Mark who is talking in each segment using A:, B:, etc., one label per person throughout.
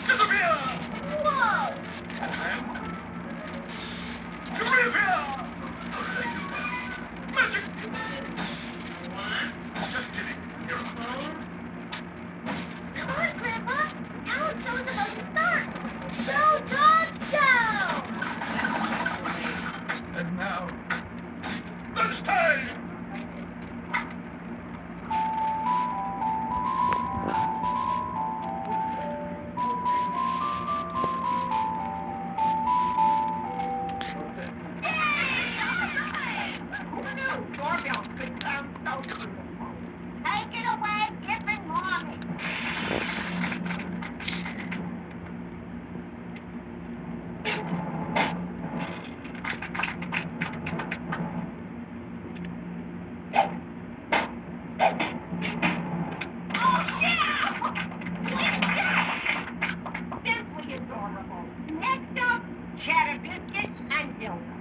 A: Disappear!
B: Whoa!
A: And reappear! Magic! Just kidding. You're a phone.
B: Come on, Grandpa. Talent show's about to start. Show Dog Show!
A: And now, lunchtime!
B: Doorbell could sound so cool. Take it away, Giffen Mommy. Oh, yeah! Simply adorable. Next up, Cheddar Biscuit and Dildo.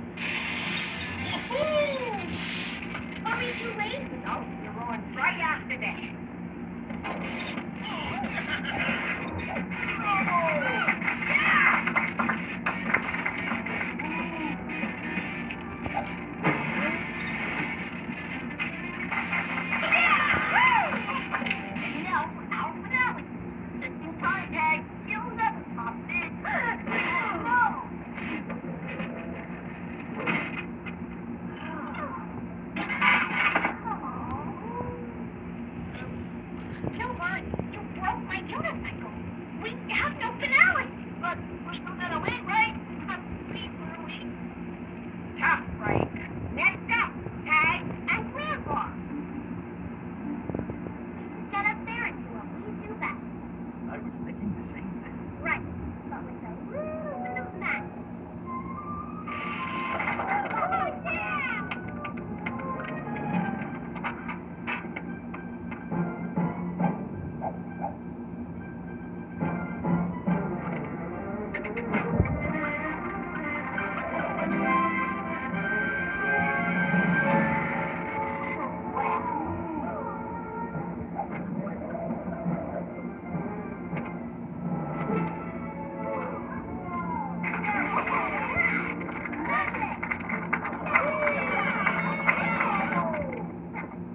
B: Are we too late? No, you're on right after that. Now, our finale. Missing time tag. You'll never top this. No! Gilbert, you broke my unicycle. We have no finale. But we're still gonna win, right? Tough break. Next up, Tag and Grandpa. Get up there and do a we do that.
A: I was thinking the same thing.
B: Right. But with a little bit of magic. Oh, yeah!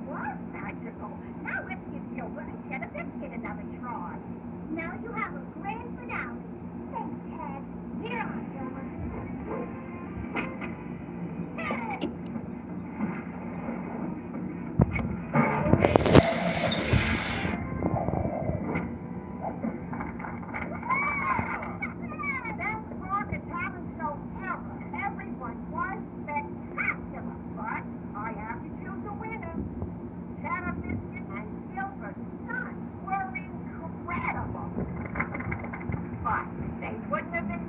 B: What magical? Now let's give Gilbert and Cheddar Biscuit another try. Now you have a grand finale. Thanks, Ted. Here on Gilbert. Best rock and talent show ever. Everyone was spectacular, but I have to choose a winner. Cheddar Biscuit and Gilbert's sons were incredible. But they wouldn't have been